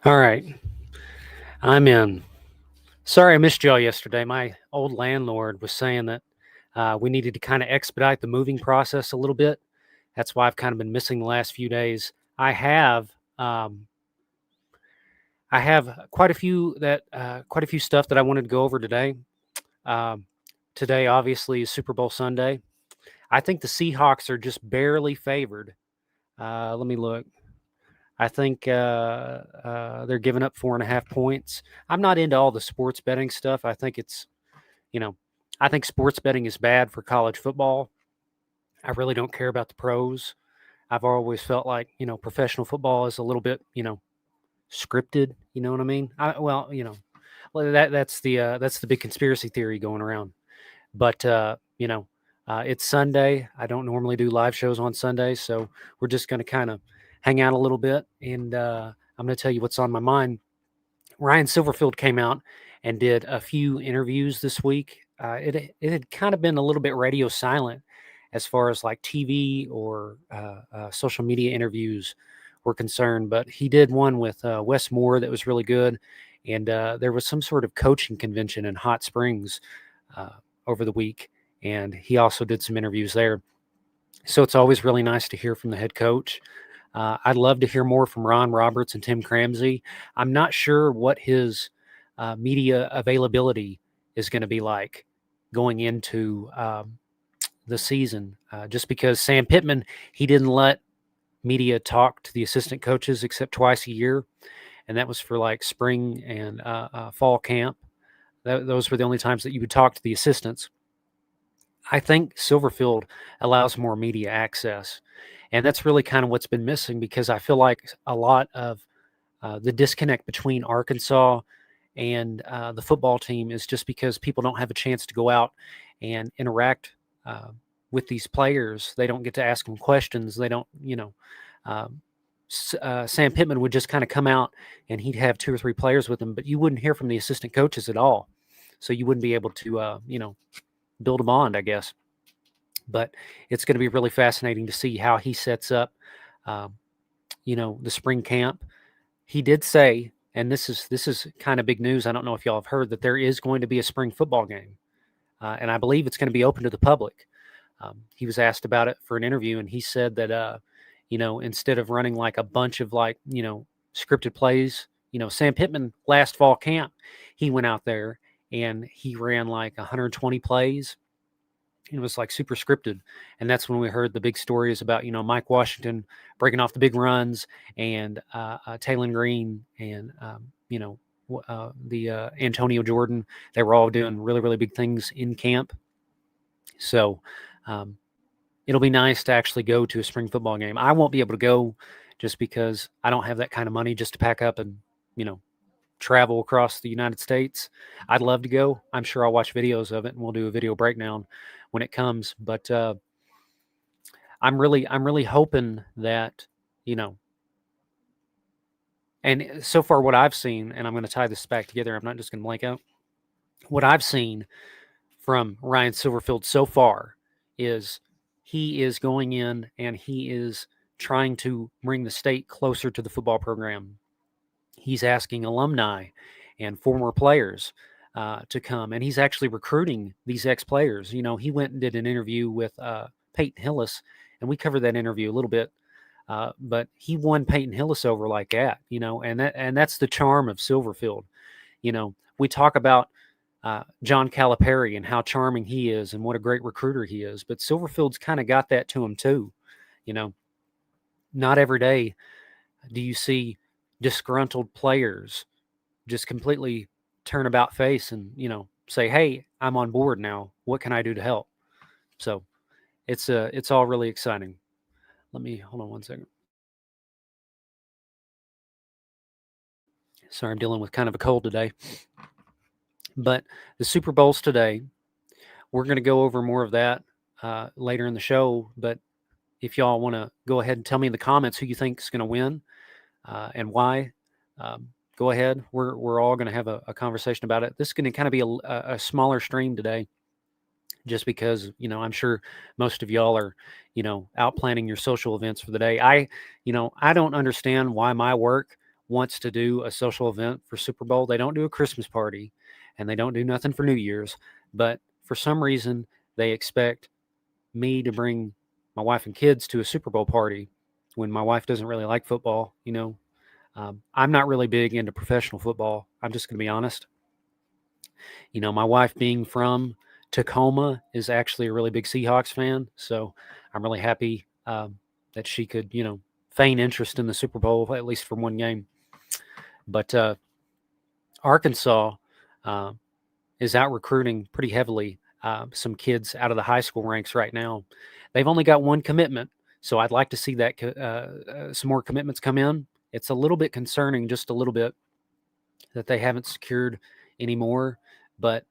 All right, I'm in. Sorry I missed y'all yesterday. My old landlord was saying that we needed to kind of expedite the moving process a little bit. That's why I've kind of been missing the last few days. I have um, I have quite a few stuff that I wanted to go over today. Um, Today, obviously, is Super Bowl Sunday. I think the Seahawks are just barely favored. Let me look. I think they're giving up 4.5 points. I'm not into all the sports betting stuff. You know, I think sports betting is bad for college football. I really don't care about the pros. I've always felt like, professional football is a little bit, scripted. You know what I mean? Well, that's the big conspiracy theory going around. But it's Sunday. I don't normally do live shows on Sundays, so we're just going to kind of hang out a little bit, and I'm going to tell you what's on my mind. Ryan Silverfield came out and did a few interviews this week. It had kind of been a little bit radio silent as far as like TV or social media interviews were concerned, but he did one with Wes Moore that was really good, and there was some sort of coaching convention in Hot Springs uh, over the week, and he also did some interviews there. So it's always really nice to hear from the head coach. I'd love to hear more from Ron Roberts and Tim Cramsey. I'm not sure what his media availability is going to be like going into the season, just because Sam Pittman, he didn't let media talk to the assistant coaches except twice a year, and that was for like spring and fall camp. Those were the only times that you would talk to the assistants. I think Silverfield allows more media access. And that's really kind of what's been missing, because I feel like a lot of the disconnect between Arkansas and the football team is just because people don't have a chance to go out and interact uh, with these players. They don't get to ask them questions. They don't, um, Sam Pittman would just kind of come out and he'd have two or three players with him, but you wouldn't hear from the assistant coaches at all. So you wouldn't be able to, build a bond, I guess. But it's going to be really fascinating to see how he sets up, um, the spring camp. He did say, and this is kind of big news. I don't know if y'all have heard that there is going to be a spring football game, and I believe it's going to be open to the public. He was asked about it for an interview, and he said that instead of running like a bunch of like scripted plays, Sam Pittman last fall camp, he went out there and he ran like 120 plays. It was like super scripted, and that's when we heard the big stories about Mike Washington breaking off the big runs, and Taylon Green, and the Antonio Jordan. They were all doing really really big things in camp. So um, it'll be nice to actually go to a spring football game. I won't be able to go just because I don't have that kind of money just to pack up and travel across the United States. I'd love to go. I'm sure I'll watch videos of it, and we'll do a video breakdown when it comes. But I'm really hoping that you know. And so far, what I've seen, and I'm going to tie this back together. I'm not just going to blank out. What I've seen from Ryan Silverfield so far is he is going in and he is trying to bring the state closer to the football program. He's asking alumni and former players to come, and he's actually recruiting these ex-players. He went and did an interview with Peyton Hillis, and we covered that interview a little bit. But he won Peyton Hillis over like that, and that's the charm of Silverfield. We talk about John Calipari and how charming he is and what a great recruiter he is, but Silverfield's kind of got that to him too. You know, Not every day do you see disgruntled players just completely turn about face and say, "Hey, I'm on board now. What can I do to help?" So it's all really exciting. Let me hold on one second. Sorry, I'm dealing with kind of a cold today. But the Super Bowl's today. We're going to go over more of that later in the show. But if y'all want to go ahead and tell me in the comments who you think is going to win and why, go ahead. We're all going to have a conversation about it. This is going to kind of be a smaller stream today, just because I'm sure most of y'all are out planning your social events for the day. I don't understand why my work wants to do a social event for Super Bowl. They don't do a Christmas party, and they don't do nothing for New Year's. But for some reason, they expect me to bring my wife and kids to a Super Bowl party when my wife doesn't really like football. I'm not really big into professional football. I'm just going to be honest. My wife being from Tacoma is actually a really big Seahawks fan. So I'm really happy that she could, feign interest in the Super Bowl, at least for one game. But Arkansas is out recruiting pretty heavily some kids out of the high school ranks right now. They've only got one commitment, so I'd like to see that some more commitments come in. It's a little bit concerning, just a little bit, that they haven't secured any more. But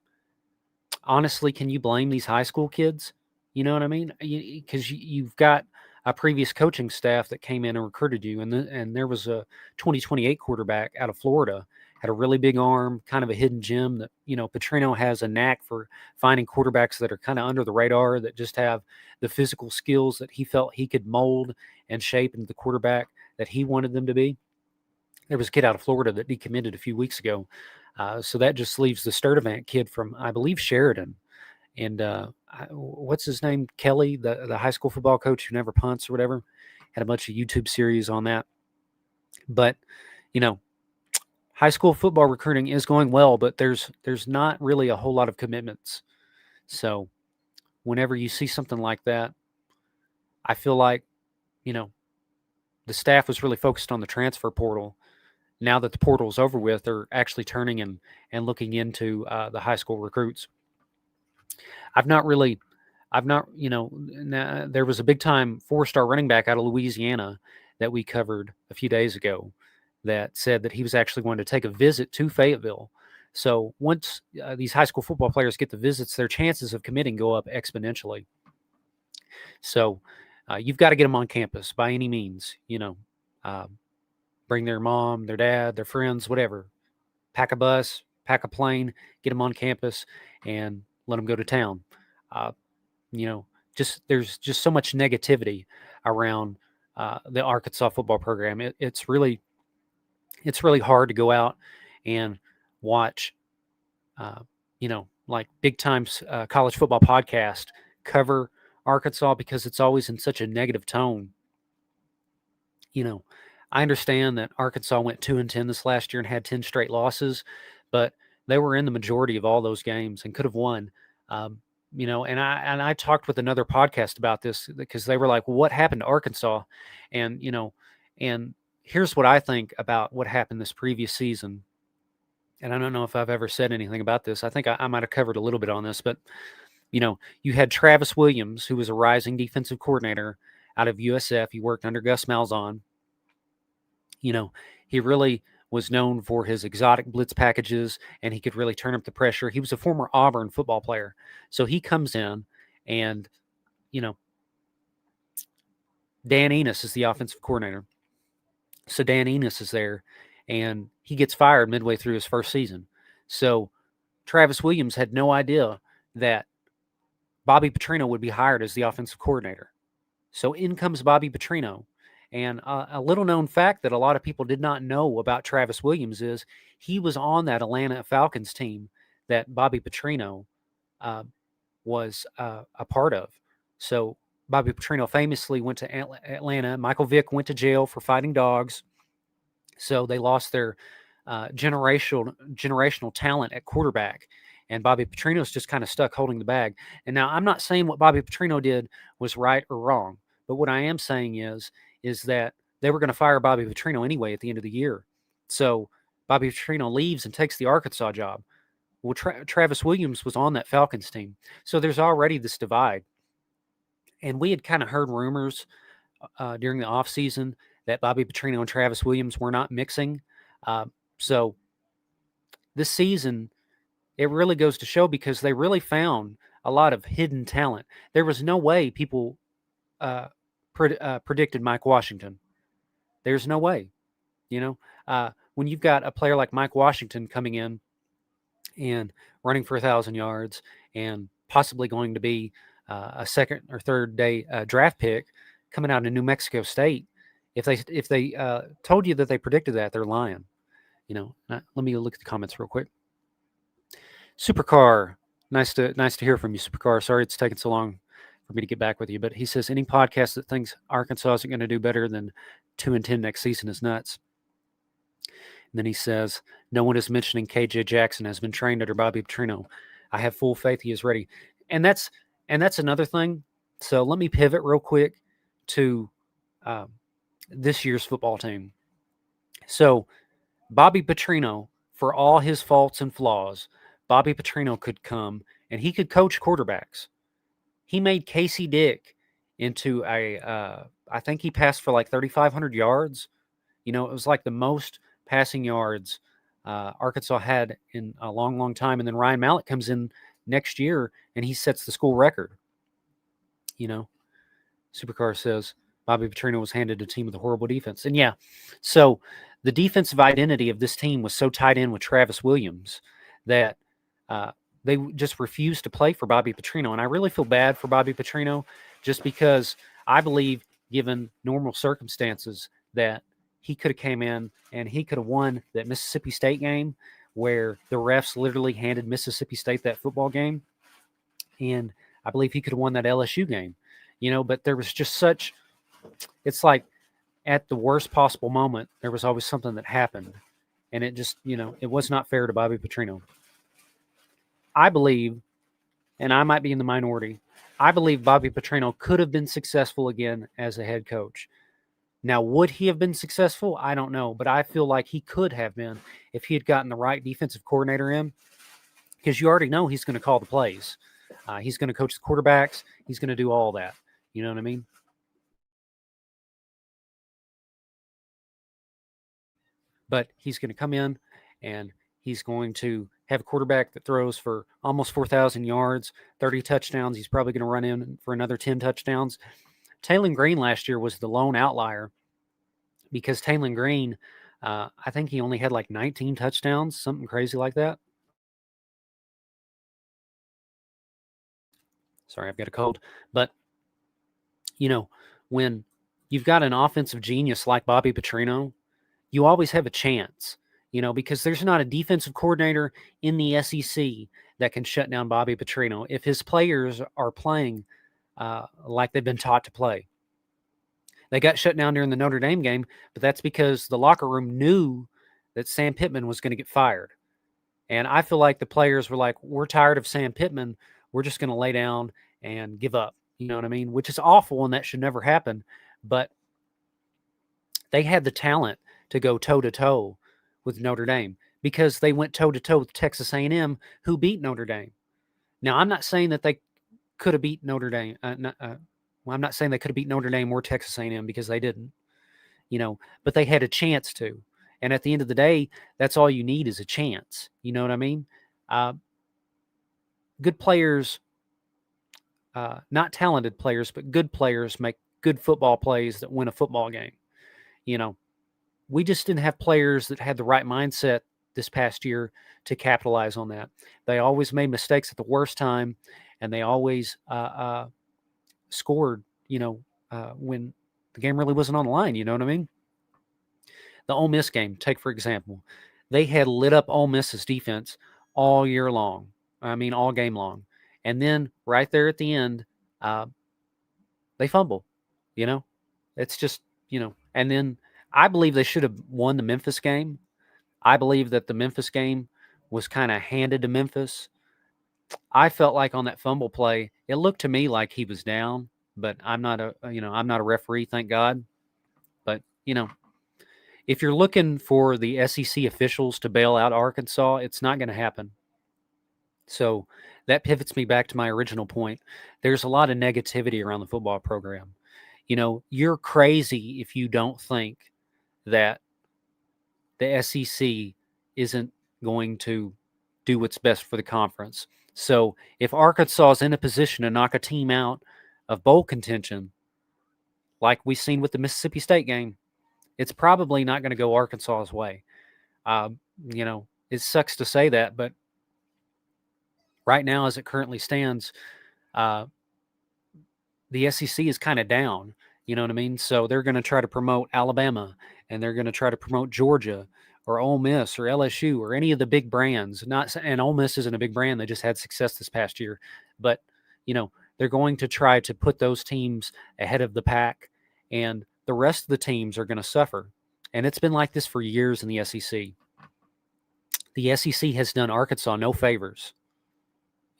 honestly, can you blame these high school kids? You know what I mean? Because you've got a previous coaching staff that came in and recruited you, and there was a 2028 quarterback out of Florida, had a really big arm, kind of a hidden gem that, Petrino has a knack for finding quarterbacks that are kind of under the radar, that just have the physical skills that he felt he could mold and shape into the quarterback that he wanted them to be. There was a kid out of Florida that decommitted a few weeks ago. So that just leaves the Sturdivant kid from, I believe, Sheridan. And what's his name? Kelly, the high school football coach who never punts or whatever. Had a bunch of YouTube series on that. But, high school football recruiting is going well, but there's not really a whole lot of commitments. So whenever you see something like that, I feel like, the staff was really focused on the transfer portal. Now that the portal is over with, they're actually turning and looking into the high school recruits. There was a big time 4-star running back out of Louisiana that we covered a few days ago that said that he was actually going to take a visit to Fayetteville. So once these high school football players get the visits, their chances of committing go up exponentially. So you've got to get them on campus by any means, bring their mom, their dad, their friends, whatever. Pack a bus, pack a plane, get them on campus, and let them go to town. There's just so much negativity around the Arkansas football program. It's really hard to go out and watch, like big time college football podcast cover Arkansas, because it's always in such a negative tone. I understand that Arkansas went 2-10 this last year and had 10 straight losses, but they were in the majority of all those games and could have won. And I talked with another podcast about this, because they were like, well, what happened to Arkansas? And, and here's what I think about what happened this previous season. And I don't know if I've ever said anything about this. I think I might have covered a little bit on this, but, you had Travis Williams, who was a rising defensive coordinator out of USF. He worked under Gus Malzahn. He really was known for his exotic blitz packages, and he could really turn up the pressure. He was a former Auburn football player. So he comes in, and, Dan Enos is the offensive coordinator. So Dan Enos is there, and he gets fired midway through his first season. So Travis Williams had no idea that Bobby Petrino would be hired as the offensive coordinator. So in comes Bobby Petrino. And a little known fact that a lot of people did not know about Travis Williams is he was on that Atlanta Falcons team that Bobby Petrino was a part of. So Bobby Petrino famously went to Atlanta. Michael Vick went to jail for fighting dogs. So they lost their generational talent at quarterback. And Bobby Petrino's just kind of stuck holding the bag. And now I'm not saying what Bobby Petrino did was right or wrong. But what I am saying is that they were going to fire Bobby Petrino anyway at the end of the year. So Bobby Petrino leaves and takes the Arkansas job. Well, Travis Williams was on that Falcons team. So there's already this divide. And we had kind of heard rumors during the offseason that Bobby Petrino and Travis Williams were not mixing. So this season, it really goes to show, because they really found a lot of hidden talent. There was no way people predicted Mike Washington. There's no way. When you've got a player like Mike Washington coming in and running for 1,000 yards and possibly going to be a second or third day draft pick coming out of New Mexico State, If they told you that they predicted that, they're lying. Let me look at the comments real quick. Supercar, nice to hear from you, Supercar. Sorry it's taken so long for me to get back with you, but he says any podcast that thinks Arkansas isn't going to do better than 2-10 next season is nuts. And then he says, no one is mentioning KJ Jackson has been trained under Bobby Petrino. I have full faith he is ready. And that's another thing. So let me pivot real quick to this year's football team. So Bobby Petrino, for all his faults and flaws, Bobby Petrino could come and he could coach quarterbacks. He made Casey Dick into I think he passed for like 3,500 yards. It was like the most passing yards Arkansas had in a long, long time. And then Ryan Mallett comes in next year and he sets the school record. Supercar says Bobby Petrino was handed a team with a horrible defense. And yeah, so the defensive identity of this team was so tied in with Travis Williams that they just refused to play for Bobby Petrino. And I really feel bad for Bobby Petrino just because I believe, given normal circumstances, that he could have came in and he could have won that Mississippi State game where the refs literally handed Mississippi State that football game. And I believe he could have won that LSU game, but there was just it's like at the worst possible moment, there was always something that happened. And it just, it was not fair to Bobby Petrino. I believe, and I might be in the minority, I believe Bobby Petrino could have been successful again as a head coach. Now, would he have been successful? I don't know, but I feel like he could have been if he had gotten the right defensive coordinator in, because you already know he's going to call the plays. He's going to coach the quarterbacks. He's going to do all that. You know what I mean? But he's going to come in and he's going to have a quarterback that throws for almost 4,000 yards, 30 touchdowns. He's probably going to run in for another 10 touchdowns. Taylen Green last year was the lone outlier because Taylen Green, I think he only had like 19 touchdowns, something crazy like that. Sorry, I've got a cold. But, when you've got an offensive genius like Bobby Petrino, you always have a chance, because there's not a defensive coordinator in the SEC that can shut down Bobby Petrino if his players are playing like they've been taught to play. They got shut down during the Notre Dame game, but that's because the locker room knew that Sam Pittman was going to get fired. And I feel like the players were like, we're tired of Sam Pittman. We're just going to lay down and give up. You know what I mean? Which is awful, and that should never happen. But they had the talent to go toe-to-toe with Notre Dame because they went toe-to-toe with Texas A&M, who beat Notre Dame. Now, I'm not saying that they could have beat Notre Dame. I'm not saying they could have beat Notre Dame or Texas A&M because they didn't, but they had a chance to. And at the end of the day, that's all you need is a chance. You know what I mean? Good players, not talented players, but good players make good football plays that win a football game. We just didn't have players that had the right mindset this past year to capitalize on that. They always made mistakes at the worst time, and they always scored, when the game really wasn't on the line. You know what I mean? The Ole Miss game, take for example, they had lit up Ole Miss's defense all year long. I mean, all game long. And then right there at the end, they fumble. It's just, and then I believe they should have won the Memphis game. I believe that the Memphis game was kind of handed to Memphis. I felt like on that fumble play, it looked to me like he was down, but I'm not a referee, thank God. But, if you're looking for the SEC officials to bail out Arkansas, it's not going to happen. So that pivots me back to my original point. There's a lot of negativity around the football program. You're crazy if you don't think that the SEC isn't going to do what's best for the conference. So if Arkansas is in a position to knock a team out of bowl contention, like we've seen with the Mississippi State game, it's probably not going to go Arkansas's way. It sucks to say that, but right now, as it currently stands, the SEC is kind of down. You know what I mean? So they're going to try to promote Alabama, and they're going to try to promote Georgia or Ole Miss or LSU or any of the big brands. And Ole Miss isn't a big brand; they just had success this past year. But they're going to try to put those teams ahead of the pack, and the rest of the teams are going to suffer. And it's been like this for years in the SEC. The SEC has done Arkansas no favors.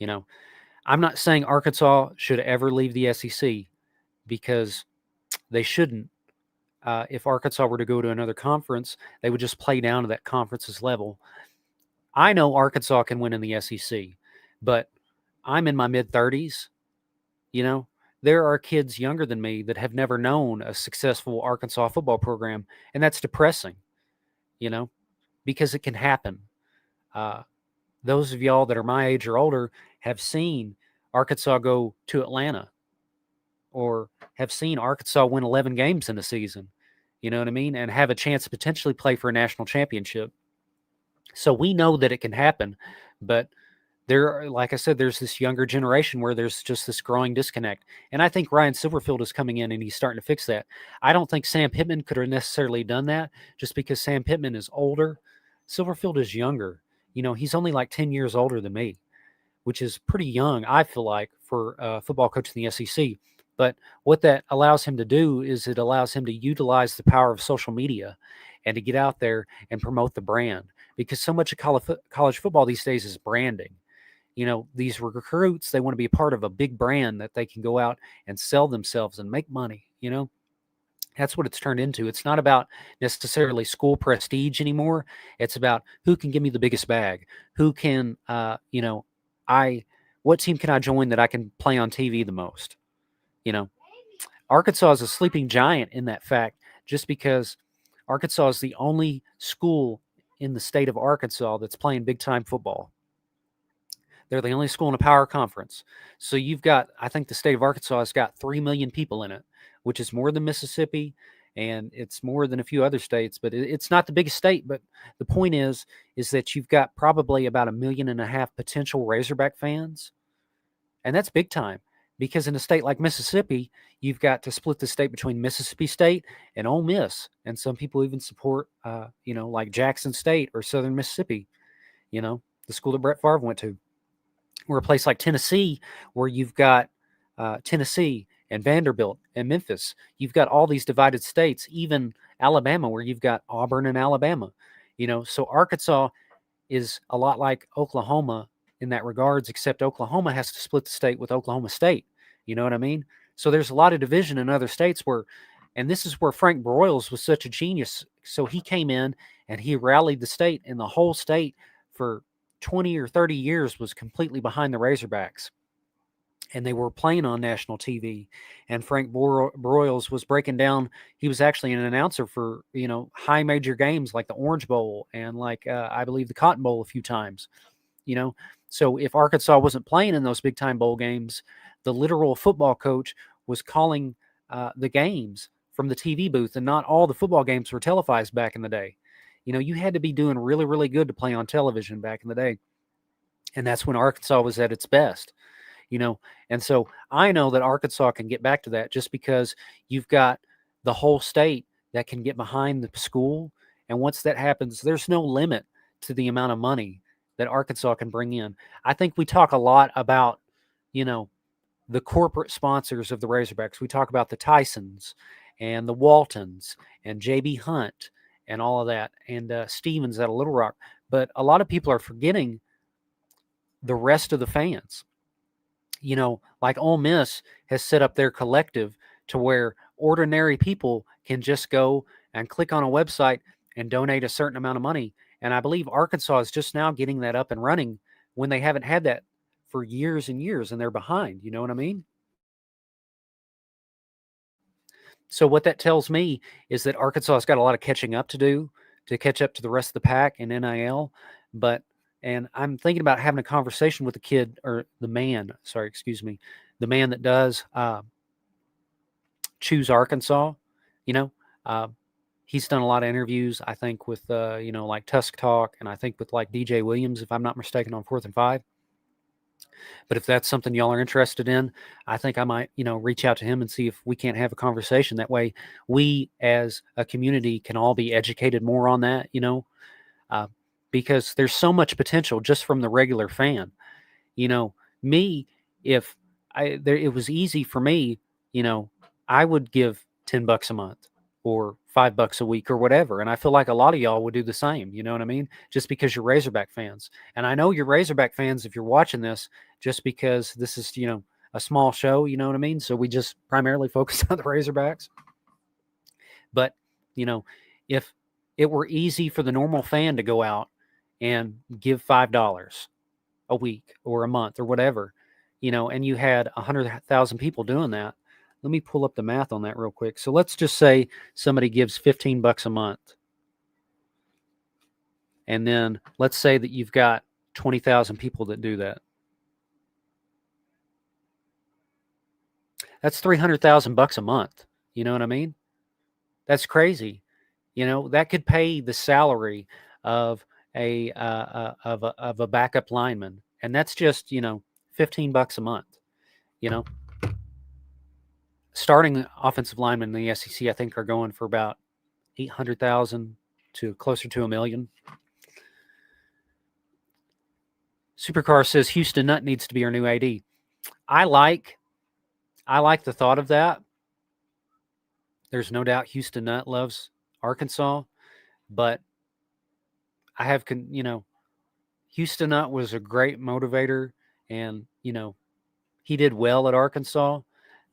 I'm not saying Arkansas should ever leave the SEC, because they shouldn't. If Arkansas were to go to another conference, they would just play down to that conference's level. I know Arkansas can win in the SEC, but I'm in my mid-30s. There are kids younger than me that have never known a successful Arkansas football program, and that's depressing, because it can happen. Those of y'all that are my age or older have seen Arkansas go to Atlanta, or have seen Arkansas win 11 games in a season, you know what I mean, and have a chance to potentially play for a national championship. So we know that it can happen, but like I said, there's this younger generation where there's just this growing disconnect. And I think Ryan Silverfield is coming in and he's starting to fix that. I don't think Sam Pittman could have necessarily done that, just because Sam Pittman is older. Silverfield is younger. He's only like 10 years older than me, which is pretty young, I feel like, for a football coach in the SEC. But what that allows him to do is it allows him to utilize the power of social media and to get out there and promote the brand, because so much of college football these days is branding. These recruits, they want to be a part of a big brand that they can go out and sell themselves and make money. That's what it's turned into. It's not about necessarily school prestige anymore. It's about who can give me the biggest bag, who can, what team can I join that I can play on TV the most? Arkansas is a sleeping giant in that fact, just because Arkansas is the only school in the state of Arkansas that's playing big time football. They're the only school in a power conference. So I think the state of Arkansas has got 3 million people in it, which is more than Mississippi, and it's more than a few other states, but it's not the biggest state. But the point is that you've got probably about 1.5 million potential Razorback fans. And that's big time, because in a state like Mississippi, you've got to split the state between Mississippi State and Ole Miss. And some people even support, like Jackson State or Southern Mississippi, the school that Brett Favre went to. Or a place like Tennessee, where you've got Tennessee and Vanderbilt and Memphis. You've got all these divided states, even Alabama, where you've got Auburn and Alabama. So Arkansas is a lot like Oklahoma in that regards, except Oklahoma has to split the state with Oklahoma State. You know what I mean? So there's a lot of division in other states and this is where Frank Broyles was such a genius. So he came in and he rallied the state, and the whole state for 20 or 30 years was completely behind the Razorbacks, and they were playing on national TV. And Frank Broyles was breaking down. He was actually an announcer for, high major games like the Orange Bowl and like, I believe the Cotton Bowl a few times, So if Arkansas wasn't playing in those big time bowl games, the literal football coach was calling the games from the TV booth, and not all the football games were televised back in the day. You had to be doing really, really good to play on television back in the day. And that's when Arkansas was at its best, And so I know that Arkansas can get back to that, just because you've got the whole state that can get behind the school. And once that happens, there's no limit to the amount of money that Arkansas can bring in. I think we talk a lot about, the corporate sponsors of the Razorbacks. We talk about the Tysons and the Waltons and J.B. Hunt and all of that, and Stevens out of Little Rock. But a lot of people are forgetting the rest of the fans. Like Ole Miss has set up their collective to where ordinary people can just go and click on a website and donate a certain amount of money. And I believe Arkansas is just now getting that up and running, when they haven't had that for years and years, and they're behind. You know what I mean? So what that tells me is that Arkansas has got a lot of catching up to do to catch up to the rest of the pack in NIL. And I'm thinking about having a conversation with the kid, or the man that does choose Arkansas. He's done a lot of interviews, I think, with, like Tusk Talk, and I think with like DJ Williams, if I'm not mistaken, on 4th and 5. But if that's something y'all are interested in, I think I might, reach out to him and see if we can't have a conversation. That way, we as a community can all be educated more on that, uh, because there's so much potential just from the regular fan. You know, me, if it was easy for me, I would give $10 a month or $5 a week or whatever. And I feel like a lot of y'all would do the same. You know what I mean? Just because you're Razorback fans. And I know you're Razorback fans if you're watching this, just because this is, a small show. You know what I mean? So we just primarily focus on the Razorbacks. But, if it were easy for the normal fan to go out and give $5 a week or a month or whatever, and you had 100,000 people doing that. Let me pull up the math on that real quick. So let's just say somebody gives $15 a month. And then let's say that you've got 20,000 people that do that. That's $300,000 a month. You know what I mean? That's crazy. That could pay the salary of a backup lineman, and that's just $15 a month. Starting offensive linemen in the SEC, I think, are going for about 800,000 to closer to $1 million. Supercar says Houston Nutt needs to be our new AD. I like the thought of that. There's no doubt Houston Nutt loves Arkansas, but I have, Houston Nutt was a great motivator, and, he did well at Arkansas,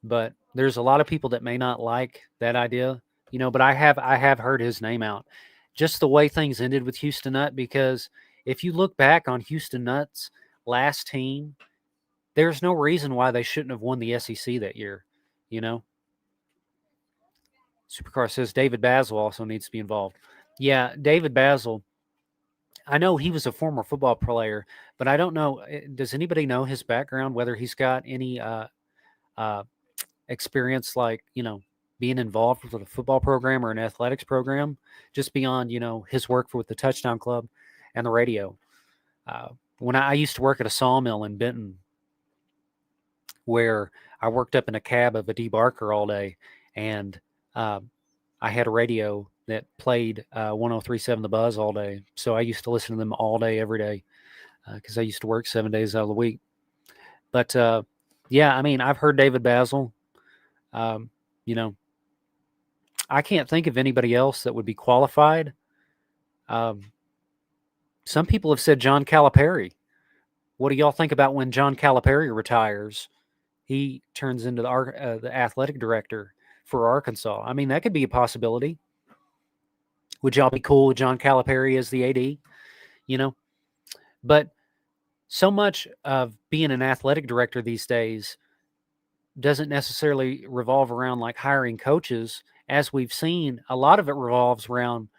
but there's a lot of people that may not like that idea, but I have heard his name out. Just the way things ended with Houston Nutt, because if you look back on Houston Nutt's last team, there's no reason why they shouldn't have won the SEC that year, Supercar says David Basil also needs to be involved. Yeah, David Basil, I know he was a former football player, but I don't know. Does anybody know his background, whether he's got any experience, like, being involved with a football program or an athletics program, just beyond, his work with the Touchdown Club and the radio? When I used to work at a sawmill in Benton, where I worked up in a cab of a debarker all day, and I had a radio that played 103.7 The Buzz all day. So I used to listen to them all day, every day, because I used to work 7 days out of the week. But yeah, I mean, I've heard David Basil. I can't think of anybody else that would be qualified. Some people have said John Calipari. What do y'all think about when John Calipari retires? He turns into the athletic director for Arkansas. I mean, that could be a possibility. Would y'all be cool with John Calipari as the AD? But so much of being an athletic director these days doesn't necessarily revolve around like hiring coaches. As we've seen, a lot of it revolves around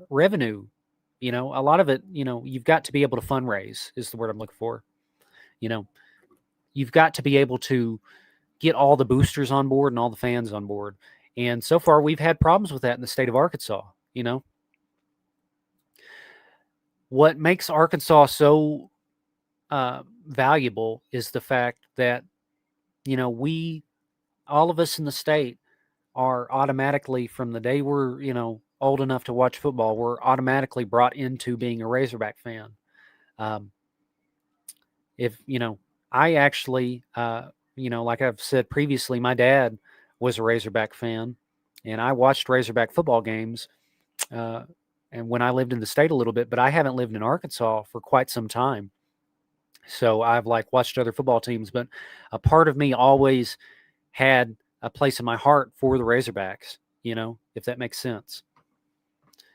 revenue. A lot of it, you've got to be able to fundraise, is the word I'm looking for. You've got to be able to get all the boosters on board and all the fans on board. And so far, we've had problems with that in the state of Arkansas. What makes Arkansas so valuable is the fact that, all of us in the state are automatically, from the day we're, old enough to watch football, we're automatically brought into being a Razorback fan. If, I actually, like I've said previously, my dad was a Razorback fan, and I watched Razorback football games and when I lived in the state a little bit, but I haven't lived in Arkansas for quite some time. So I've watched other football teams, but a part of me always had a place in my heart for the Razorbacks, if that makes sense.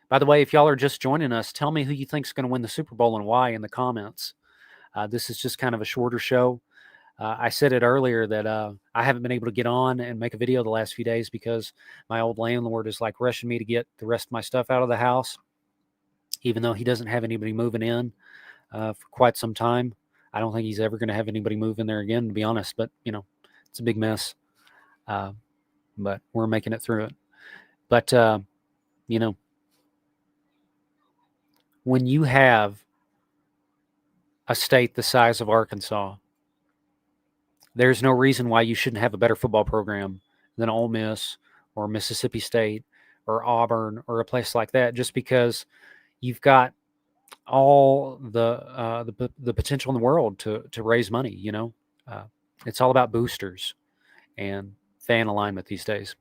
By the way, if y'all are just joining us, tell me who you think is going to win the Super Bowl and why in the comments. This is just kind of a shorter show. I said it earlier that I haven't been able to get on and make a video the last few days because my old landlord is rushing me to get the rest of my stuff out of the house, even though he doesn't have anybody moving in for quite some time. I don't think he's ever going to have anybody move in there again, to be honest, but, it's a big mess. But we're making it through it. But, when you have a state the size of Arkansas, there's no reason why you shouldn't have a better football program than Ole Miss or Mississippi State or Auburn or a place like that, just because you've got all the potential in the world to raise money. It's all about boosters and fan alignment these days.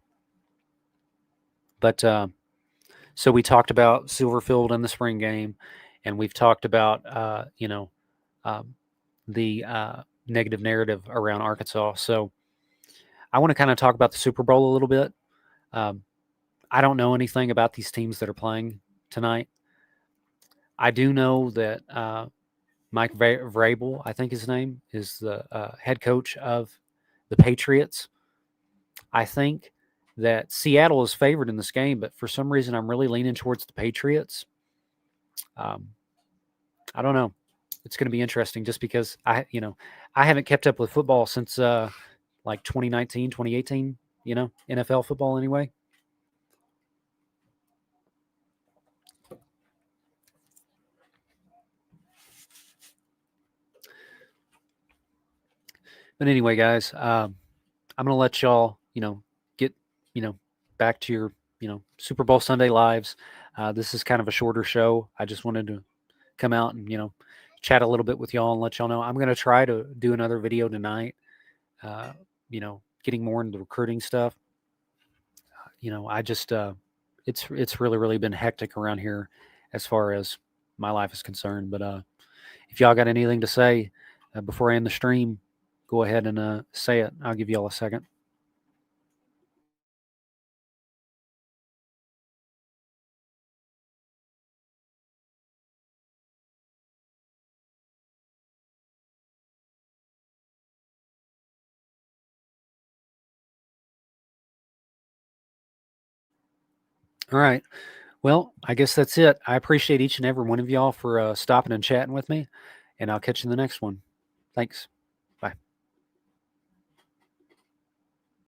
But so we talked about Silverfield in the spring game, and we've talked about the negative narrative around Arkansas. So I want to kind of talk about the Super Bowl a little bit. I don't know anything about these teams that are playing tonight. I do know that Mike Vrabel, I think his name, is the head coach of the Patriots. I think that Seattle is favored in this game, but for some reason I'm really leaning towards the Patriots. I don't know. It's going to be interesting just because I haven't kept up with football since like 2019, 2018, NFL football anyway. But anyway, guys, I'm going to let y'all, get, back to your, Super Bowl Sunday lives. This is kind of a shorter show. I just wanted to come out and, chat a little bit with y'all and let y'all know. I'm going to try to do another video tonight, getting more into the recruiting stuff. I just, it's really, really been hectic around here as far as my life is concerned. But if y'all got anything to say before I end the stream, go ahead and say it. I'll give y'all a second. All right. Well, I guess that's it. I appreciate each and every one of y'all for stopping and chatting with me, and I'll catch you in the next one. Thanks.